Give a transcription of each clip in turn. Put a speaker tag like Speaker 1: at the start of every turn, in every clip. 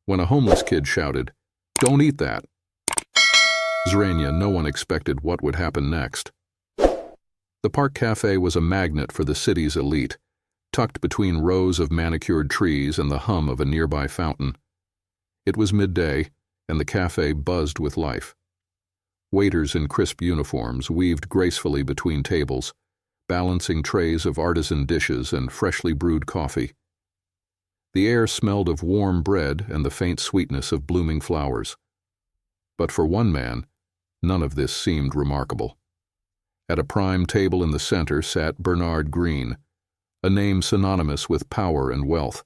Speaker 1: when a homeless kid shouted, "Don't eat that." Zrania, no one expected what would happen next. The park cafe was a magnet for the city's elite, tucked between rows of manicured trees and the hum of a nearby fountain. It was midday, and the cafe buzzed with life. Waiters in crisp uniforms weaved gracefully between tables, balancing trays of artisan dishes and freshly brewed coffee. The air smelled of warm bread and the faint sweetness of blooming flowers. But for one man, none of this seemed remarkable. At a prime table in the center sat Bernard Green, a name synonymous with power and wealth.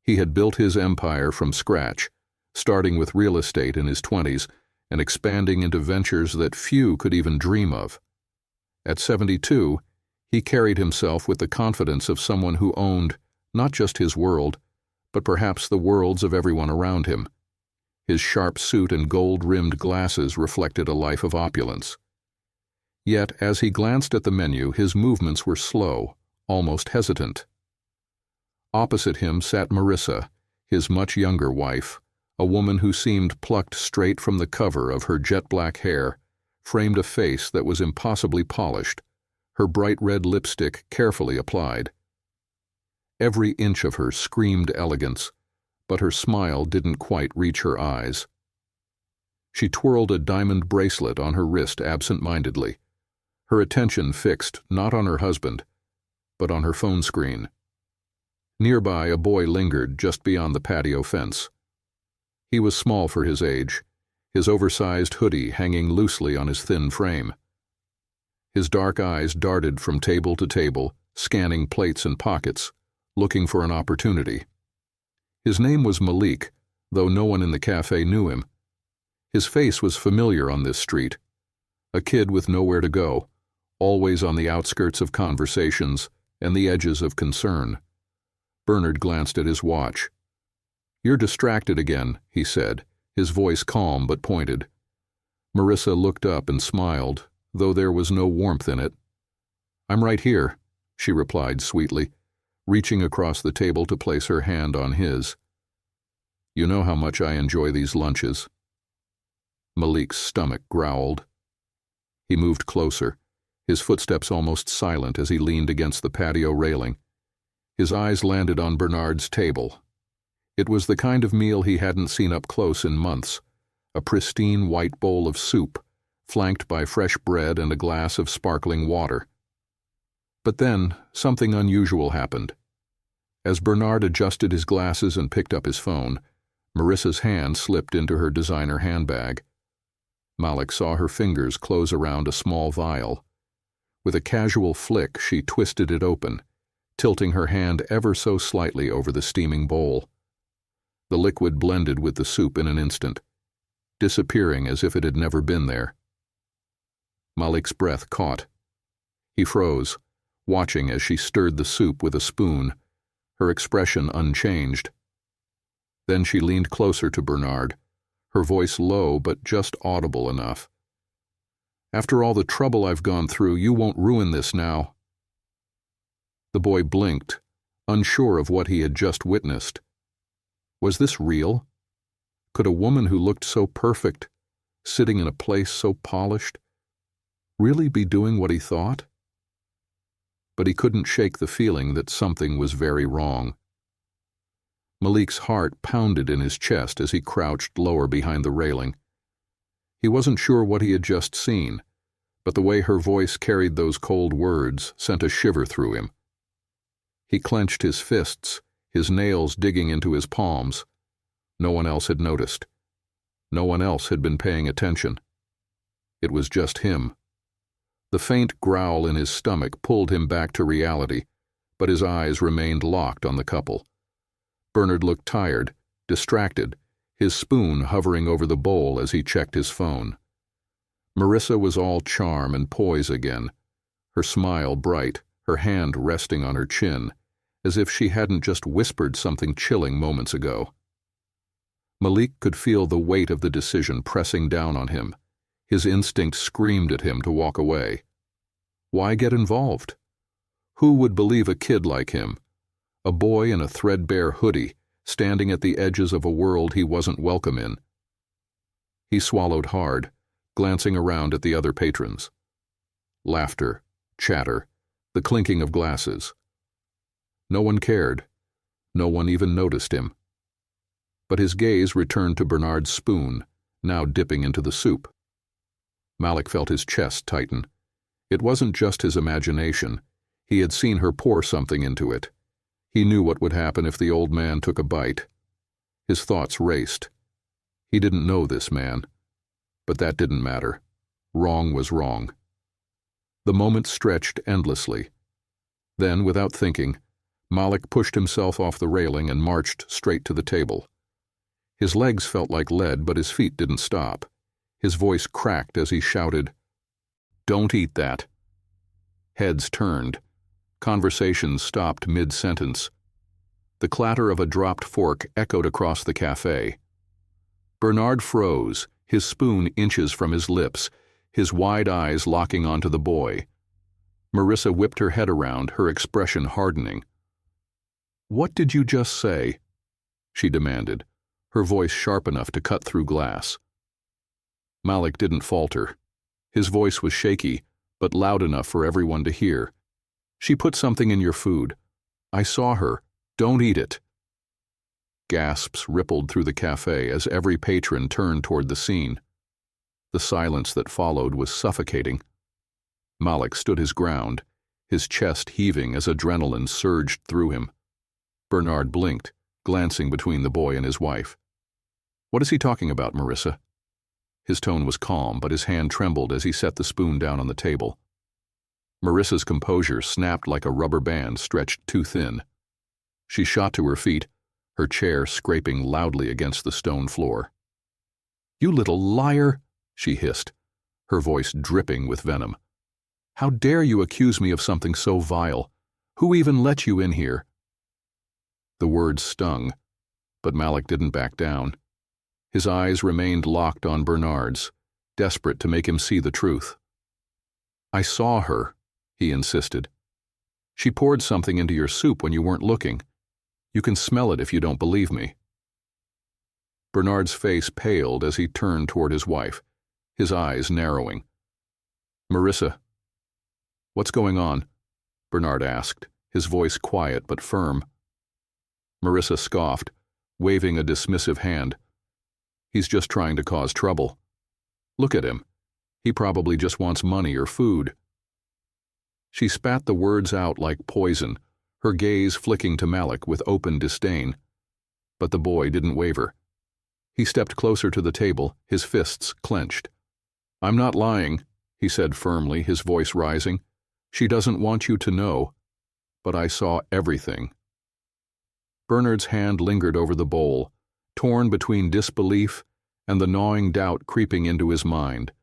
Speaker 1: He had built his empire from scratch, starting with real estate in his 20s and expanding into ventures that few could even dream of. At 72, he carried himself with the confidence of someone who owned not just his world, but perhaps the worlds of everyone around him. His sharp suit and gold-rimmed glasses reflected a life of opulence. Yet, as he glanced at the menu, his movements were slow, almost hesitant. Opposite him sat Marissa, his much younger wife, a woman who seemed plucked straight from the cover of her jet-black hair, framed a face that was impossibly polished, her bright red lipstick carefully applied. Every inch of her screamed elegance, but her smile didn't quite reach her eyes. She twirled a diamond bracelet on her wrist absent-mindedly, her attention fixed not on her husband, but on her phone screen. Nearby, a boy lingered just beyond the patio fence. He was small for his age, his oversized hoodie hanging loosely on his thin frame. His dark eyes darted from table to table, scanning plates and pockets, looking for an opportunity. His name was Malik, though no one in the cafe knew him. His face was familiar on this street. A kid with nowhere to go, always on the outskirts of conversations and the edges of concern. Bernard glanced at his watch. "You're distracted again," he said, his voice calm but pointed. Marissa looked up and smiled, though there was no warmth in it. "I'm right here," she replied sweetly, reaching across the table to place her hand on his. "You know how much I enjoy these lunches." Malik's stomach growled. He moved closer, his footsteps almost silent as he leaned against the patio railing. His eyes landed on Bernard's table. It was the kind of meal he hadn't seen up close in months, a pristine white bowl of soup, flanked by fresh bread and a glass of sparkling water. But then, something unusual happened. As Bernard adjusted his glasses and picked up his phone, Marissa's hand slipped into her designer handbag. Malik saw her fingers close around a small vial. With a casual flick, she twisted it open, tilting her hand ever so slightly over the steaming bowl. The liquid blended with the soup in an instant, disappearing as if it had never been there. Malik's breath caught. He froze, watching as she stirred the soup with a spoon, her expression unchanged. Then she leaned closer to Bernard, her voice low but just audible enough. "After all the trouble I've gone through, you won't ruin this now." The boy blinked, unsure of what he had just witnessed. Was this real? Could a woman who looked so perfect, sitting in a place so polished, really be doing what he thought? But he couldn't shake the feeling that something was very wrong. Malik's heart pounded in his chest as he crouched lower behind the railing. He wasn't sure what he had just seen, but the way her voice carried those cold words sent a shiver through him. He clenched his fists, his nails digging into his palms. No one else had noticed. No one else had been paying attention. It was just him. The faint growl in his stomach pulled him back to reality, but his eyes remained locked on the couple. Bernard looked tired, distracted, his spoon hovering over the bowl as he checked his phone. Marissa was all charm and poise again, her smile bright, her hand resting on her chin, as if she hadn't just whispered something chilling moments ago. Malik could feel the weight of the decision pressing down on him. His instinct screamed at him to walk away. Why get involved? Who would believe a kid like him, a boy in a threadbare hoodie, standing at the edges of a world he wasn't welcome in. He swallowed hard, glancing around at the other patrons. Laughter, chatter, the clinking of glasses. No one cared. No one even noticed him. But his gaze returned to Bernard's spoon, now dipping into the soup. Malik felt his chest tighten. It wasn't just his imagination. He had seen her pour something into it. He knew what would happen if the old man took a bite. His thoughts raced. He didn't know this man. But that didn't matter. Wrong was wrong. The moment stretched endlessly. Then, without thinking, Malik pushed himself off the railing and marched straight to the table. His legs felt like lead, but his feet didn't stop. His voice cracked as he shouted, "Don't eat that." Heads turned. Conversations stopped mid-sentence. The clatter of a dropped fork echoed across the café. Bernard froze, his spoon inches from his lips, his wide eyes locking onto the boy. Marissa whipped her head around, her expression hardening. "What did you just say?" she demanded, her voice sharp enough to cut through glass. Malik didn't falter. His voice was shaky, but loud enough for everyone to hear. "She put something in your food. I saw her. Don't eat it." Gasps rippled through the café as every patron turned toward the scene. The silence that followed was suffocating. Malik stood his ground, his chest heaving as adrenaline surged through him. Bernard blinked, glancing between the boy and his wife. "What is he talking about, Marissa?" His tone was calm, but his hand trembled as he set the spoon down on the table. Marissa's composure snapped like a rubber band stretched too thin. She shot to her feet, her chair scraping loudly against the stone floor. "You little liar!" she hissed, her voice dripping with venom. "How dare you accuse me of something so vile? Who even let you in here?" The words stung, but Malik didn't back down. His eyes remained locked on Bernard's, desperate to make him see the truth. "I saw her," he insisted. "She poured something into your soup when you weren't looking. You can smell it if you don't believe me." Bernard's face paled as he turned toward his wife, his eyes narrowing. "Marissa, what's going on?" Bernard asked, his voice quiet but firm. Marissa scoffed, waving a dismissive hand. "He's just trying to cause trouble. Look at him. He probably just wants money or food." She spat the words out like poison, her gaze flicking to Malik with open disdain. But the boy didn't waver. He stepped closer to the table, his fists clenched. "I'm not lying," he said firmly, his voice rising. "She doesn't want you to know. But I saw everything." Bernard's hand lingered over the bowl, torn between disbelief and the gnawing doubt creeping into his mind.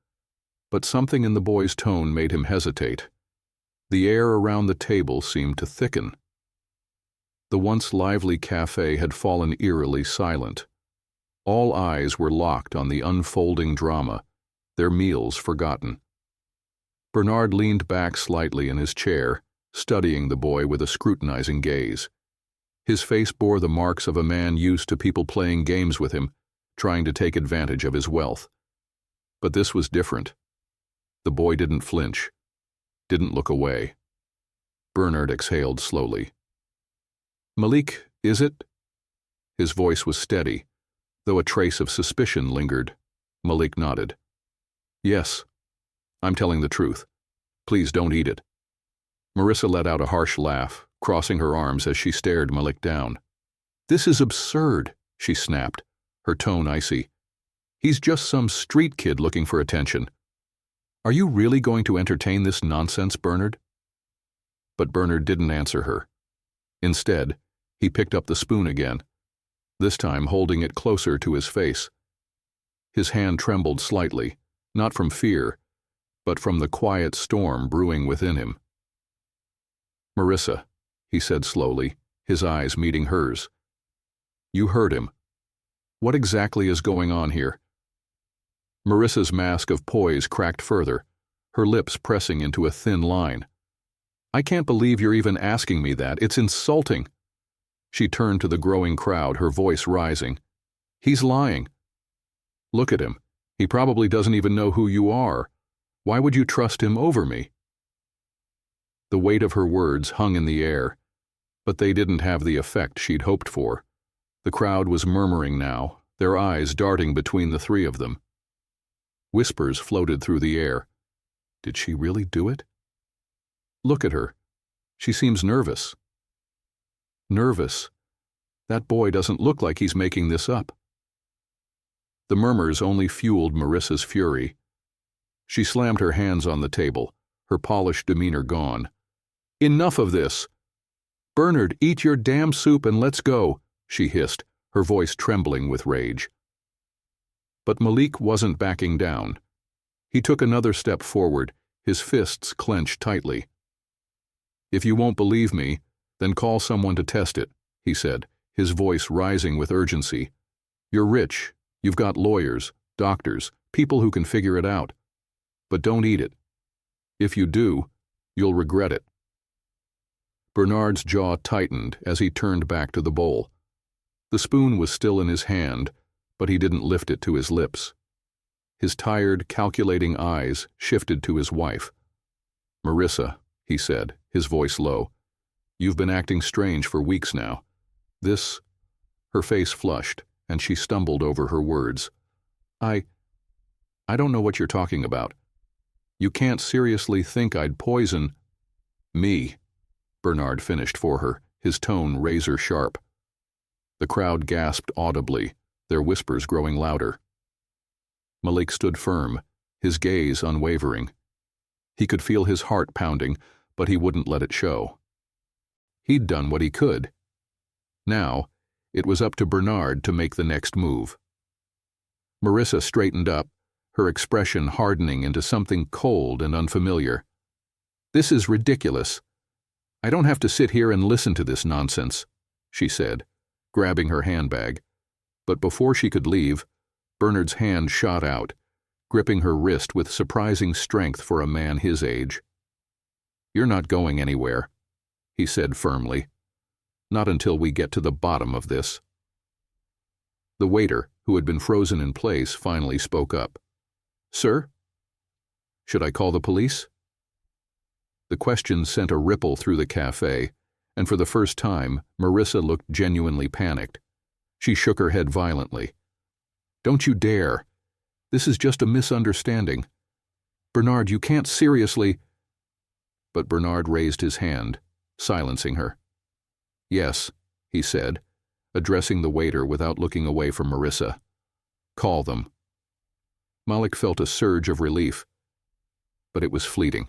Speaker 1: But something in the boy's tone made him hesitate. The air around the table seemed to thicken. The once lively café had fallen eerily silent. All eyes were locked on the unfolding drama, their meals forgotten. Bernard leaned back slightly in his chair, studying the boy with a scrutinizing gaze. His face bore the marks of a man used to people playing games with him, trying to take advantage of his wealth. But this was different. The boy didn't flinch, didn't look away. Bernard exhaled slowly. "Malik, is it?" His voice was steady, though a trace of suspicion lingered. Malik nodded. "Yes, I'm telling the truth. Please don't eat it." Marissa let out a harsh laugh, crossing her arms as she stared Malik down. "This is absurd," she snapped, her tone icy. "He's just some street kid looking for attention. Are you really going to entertain this nonsense, Bernard?" But Bernard didn't answer her. Instead, he picked up the spoon again, this time holding it closer to his face. His hand trembled slightly, not from fear, but from the quiet storm brewing within him. "Marissa," he said slowly, his eyes meeting hers. "You heard him. What exactly is going on here?" Marissa's mask of poise cracked further, her lips pressing into a thin line. "I can't believe you're even asking me that. It's insulting." She turned to the growing crowd, her voice rising. "He's lying. Look at him. He probably doesn't even know who you are. Why would you trust him over me?" The weight of her words hung in the air, but they didn't have the effect she'd hoped for. The crowd was murmuring now, their eyes darting between the three of them. Whispers floated through the air. Did she really do it? Look at her. She seems nervous. Nervous? That boy doesn't look like he's making this up. The murmurs only fueled Marissa's fury. She slammed her hands on the table, her polished demeanor gone. "Enough of this! Bernard, eat your damn soup and let's go," she hissed, her voice trembling with rage. But Malik wasn't backing down. He took another step forward, his fists clenched tightly. "If you won't believe me, then call someone to test it," he said, his voice rising with urgency. "You're rich. You've got lawyers, doctors, people who can figure it out. But don't eat it. If you do, you'll regret it." Bernard's jaw tightened as he turned back to the bowl. The spoon was still in his hand, but he didn't lift it to his lips. His tired, calculating eyes shifted to his wife. "Marissa," he said, his voice low, "you've been acting strange for weeks now. This—" Her face flushed, and she stumbled over her words. I don't know what you're talking about. You can't seriously think I'd poison—" "Me," Bernard finished for her, his tone razor sharp. The crowd gasped audibly, their whispers growing louder. Malik stood firm, his gaze unwavering. He could feel his heart pounding, but he wouldn't let it show. He'd done what he could. Now, it was up to Bernard to make the next move. Marissa straightened up, her expression hardening into something cold and unfamiliar. "This is ridiculous. I don't have to sit here and listen to this nonsense," she said, grabbing her handbag. But before she could leave, Bernard's hand shot out, gripping her wrist with surprising strength for a man his age. "You're not going anywhere," he said firmly. "Not until we get to the bottom of this." The waiter, who had been frozen in place, finally spoke up. "Sir? Should I call the police?" The question sent a ripple through the café, and for the first time, Marissa looked genuinely panicked. She shook her head violently. "Don't you dare. This is just a misunderstanding. Bernard, you can't seriously—" But Bernard raised his hand, silencing her. "Yes," he said, addressing the waiter without looking away from Marissa. "Call them." Malik felt a surge of relief, but it was fleeting.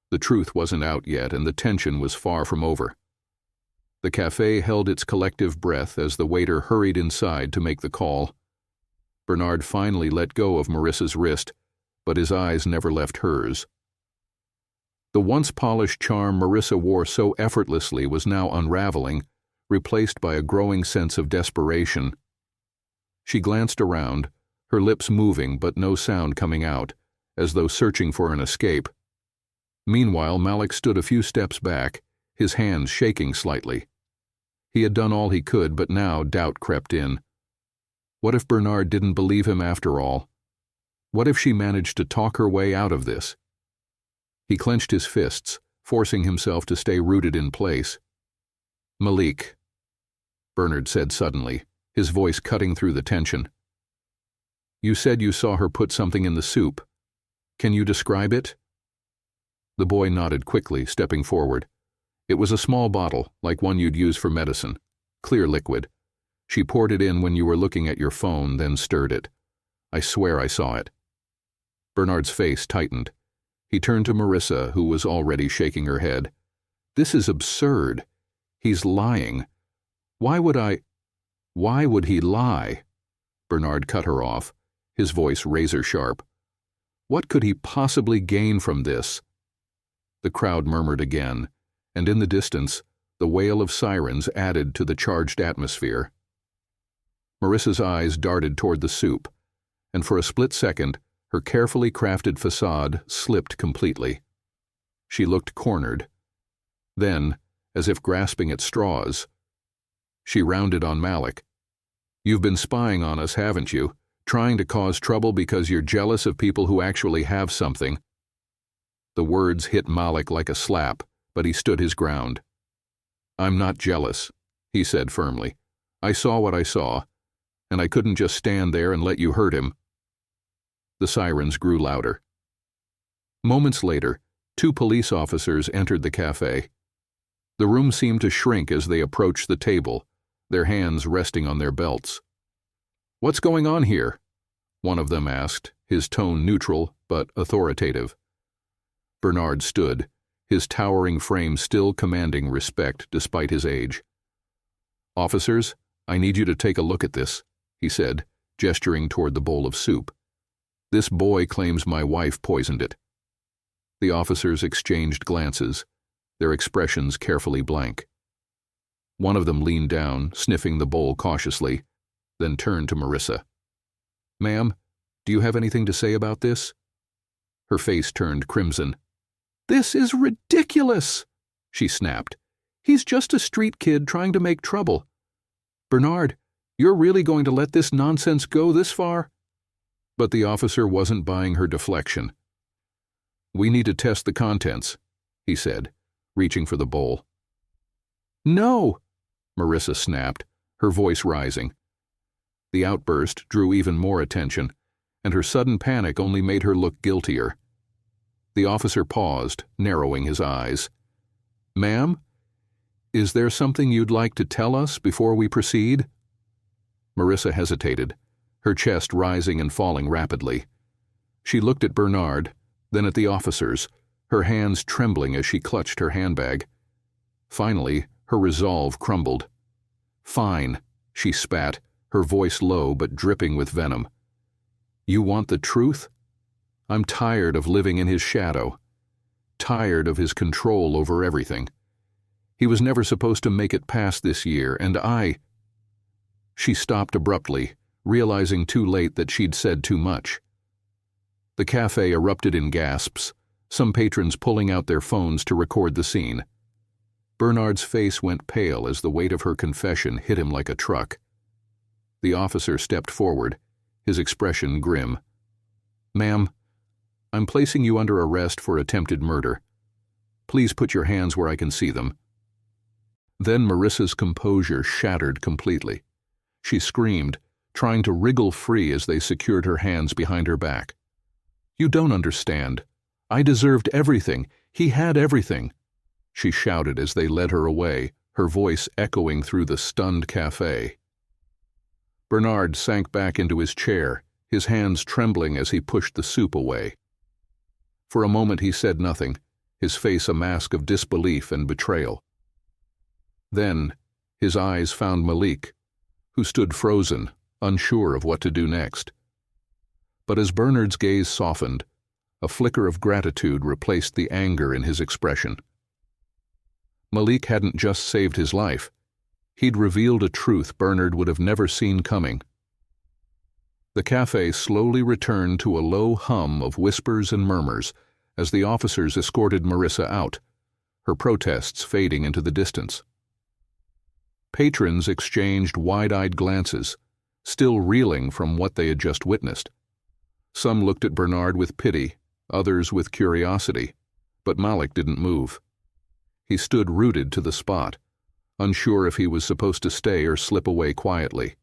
Speaker 1: The truth wasn't out yet, and the tension was far from over. The café held its collective breath as the waiter hurried inside to make the call. Bernard finally let go of Marissa's wrist, but his eyes never left hers. The once polished charm Marissa wore so effortlessly was now unraveling, replaced by a growing sense of desperation. She glanced around, her lips moving but no sound coming out, as though searching for an escape. Meanwhile, Malik stood a few steps back, his hands shaking slightly. He had done all he could, but now doubt crept in. What if Bernard didn't believe him after all? What if she managed to talk her way out of this? He clenched his fists, forcing himself to stay rooted in place. "Malik," Bernard said suddenly, his voice cutting through the tension. "You said you saw her put something in the soup. Can you describe it?" The boy nodded quickly, stepping forward. It was a small bottle, like one you'd use for medicine, clear liquid. She poured it in when you were looking at your phone, then stirred it. I swear I saw it. Bernard's face tightened. He turned to Marissa, who was already shaking her head. "This is absurd. He's lying. Why would he lie?" Bernard cut her off, his voice razor sharp. "What could he possibly gain from this?" The crowd murmured again, and in the distance, the wail of sirens added to the charged atmosphere. Marissa's eyes darted toward the soup, and for a split second, her carefully crafted facade slipped completely. She looked cornered. Then, as if grasping at straws, She rounded on Malik. "You've been spying on us, haven't you? Trying to cause trouble because you're jealous of people who actually have something." The words hit Malik like a slap, but he stood his ground. "I'm not jealous," he said firmly. "I saw what I saw, and I couldn't just stand there and let you hurt him." The sirens grew louder. Moments later, 2 police officers entered the cafe. The room seemed to shrink as they approached the table, their hands resting on their belts. "What's going on here?" one of them asked, his tone neutral but authoritative. Bernard stood, his towering frame still commanding respect despite his age. "Officers, I need you to take a look at this," he said, gesturing toward the bowl of soup. "This boy claims my wife poisoned it." The officers exchanged glances, their expressions carefully blank. One of them leaned down, sniffing the bowl cautiously, then turned to Marissa. "Ma'am, do you have anything to say about this?" Her face turned crimson. "This is ridiculous," she snapped. "He's just a street kid trying to make trouble. Bernard, you're really going to let this nonsense go this far?" But the officer wasn't buying her deflection. "We need to test the contents," he said, reaching for the bowl. "No," Marissa snapped, her voice rising. The outburst drew even more attention, and her sudden panic only made her look guiltier. The officer paused, narrowing his eyes. "Ma'am, is there something you'd like to tell us before we proceed?" Marissa hesitated, her chest rising and falling rapidly. She looked at Bernard, then at the officers, her hands trembling as she clutched her handbag. Finally, her resolve crumbled. "Fine," she spat, her voice low but dripping with venom. "You want the truth? I'm tired of living in his shadow. Tired of his control over everything. He was never supposed to make it past this year, and I—" She stopped abruptly, realizing too late that she'd said too much. The cafe erupted in gasps, some patrons pulling out their phones to record the scene. Bernard's face went pale as the weight of her confession hit him like a truck. The officer stepped forward, his expression grim. "Ma'am, I'm placing you under arrest for attempted murder. Please put your hands where I can see them." Then Marissa's composure shattered completely. She screamed, trying to wriggle free as they secured her hands behind her back. "You don't understand. I deserved everything. He had everything," she shouted as they led her away, her voice echoing through the stunned cafe. Bernard sank back into his chair, his hands trembling as he pushed the soup away. For a moment he said nothing, his face a mask of disbelief and betrayal. Then, his eyes found Malik, who stood frozen, unsure of what to do next. But as Bernard's gaze softened, a flicker of gratitude replaced the anger in his expression. Malik hadn't just saved his life. He'd revealed a truth Bernard would have never seen coming. The cafe slowly returned to a low hum of whispers and murmurs as the officers escorted Marissa out, her protests fading into the distance. Patrons exchanged wide-eyed glances, still reeling from what they had just witnessed. Some looked at Bernard with pity, others with curiosity, but Malik didn't move. He stood rooted to the spot, unsure if he was supposed to stay or slip away quietly.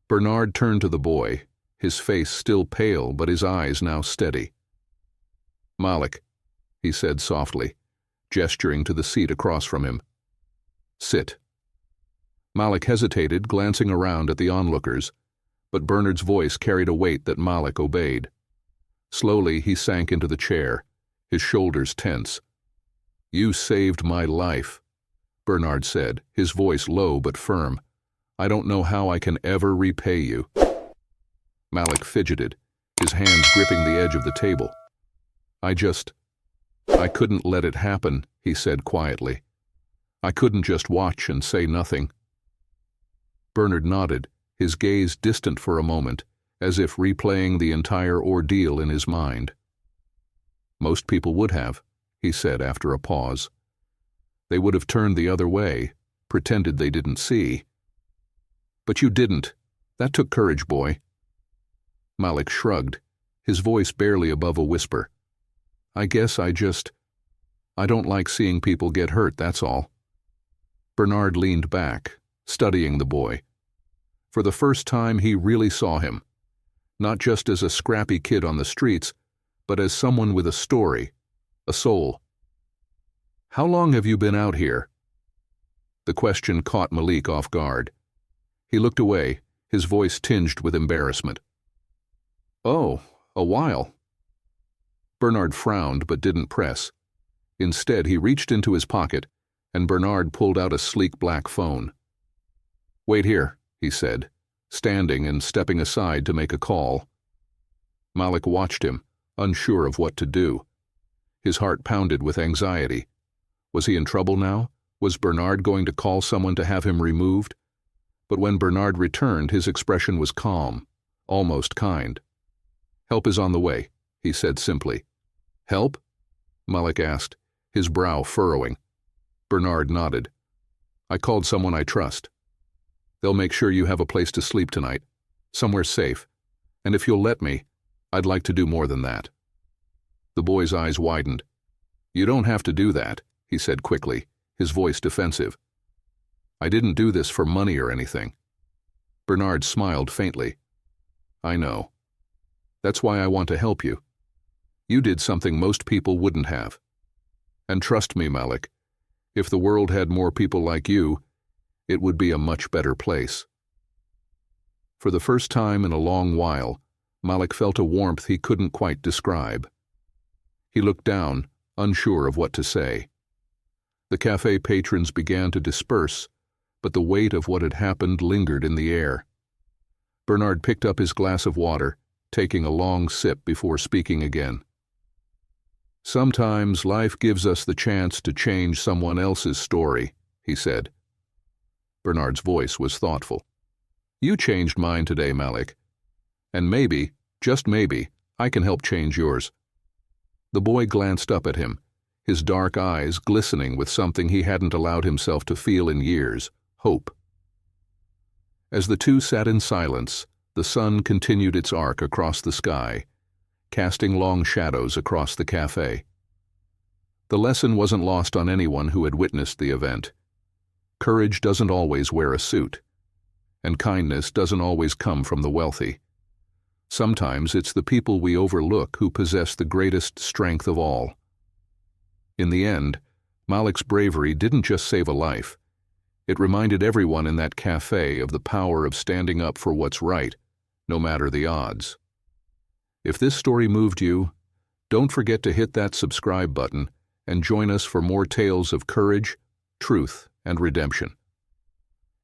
Speaker 1: Bernard turned to the boy, his face still pale but his eyes now steady. "Malik," he said softly, gesturing to the seat across from him. "Sit." Malik hesitated, glancing around at the onlookers, but Bernard's voice carried a weight that Malik obeyed. Slowly he sank into the chair, his shoulders tense. "You saved my life," Bernard said, his voice low but firm. "I don't know how I can ever repay you." Malik fidgeted, his hands gripping the edge of the table. I couldn't let it happen," he said quietly. "I couldn't just watch and say nothing." Bernard nodded, his gaze distant for a moment, as if replaying the entire ordeal in his mind. "Most people would have," he said after a pause. "They would have turned the other way, pretended they didn't see. "But you didn't. That took courage, boy." Malik shrugged, his voice barely above a whisper. "I guess I don't like seeing people get hurt, that's all." Bernard leaned back, studying the boy. For the first time, he really saw him, not just as a scrappy kid on the streets, but as someone with a story, a soul. "How long have you been out here?" The question caught Malik off guard. He looked away, his voice tinged with embarrassment. "Oh, a while." Bernard frowned but didn't press. Instead, he reached into his pocket, and Bernard pulled out a sleek black phone. "Wait here," he said, standing and stepping aside to make a call. Malik watched him, unsure of what to do. His heart pounded with anxiety. Was he in trouble now? Was Bernard going to call someone to have him removed? But when Bernard returned, his expression was calm, almost kind. "Help is on the way," he said simply. "Help?" Malik asked, his brow furrowing. Bernard nodded. "I called someone I trust. They'll make sure you have a place to sleep tonight, somewhere safe, and if you'll let me, I'd like to do more than that." The boy's eyes widened. "You don't have to do that," he said quickly, his voice defensive. "I didn't do this for money or anything." Bernard smiled faintly. "I know. That's why I want to help you. You did something most people wouldn't have. And trust me, Malik, if the world had more people like you, it would be a much better place." For the first time in a long while, Malik felt a warmth he couldn't quite describe. He looked down, unsure of what to say. The cafe patrons began to disperse, but the weight of what had happened lingered in the air. Bernard picked up his glass of water, taking a long sip before speaking again. "Sometimes life gives us the chance to change someone else's story," he said. Bernard's voice was thoughtful. "You changed mine today, Malik. And maybe, just maybe, I can help change yours." The boy glanced up at him, his dark eyes glistening with something he hadn't allowed himself to feel in years, hope. As the two sat in silence, the sun continued its arc across the sky, casting long shadows across the cafe. The lesson wasn't lost on anyone who had witnessed the event. Courage doesn't always wear a suit, and kindness doesn't always come from the wealthy. Sometimes it's the people we overlook who possess the greatest strength of all. In the end, Malik's bravery didn't just save a life. It reminded everyone in that cafe of the power of standing up for what's right, no matter the odds. If this story moved you, don't forget to hit that subscribe button and join us for more tales of courage, truth, and redemption.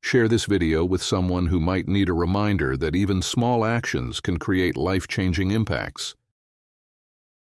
Speaker 1: Share this video with someone who might need a reminder that even small actions can create life-changing impacts.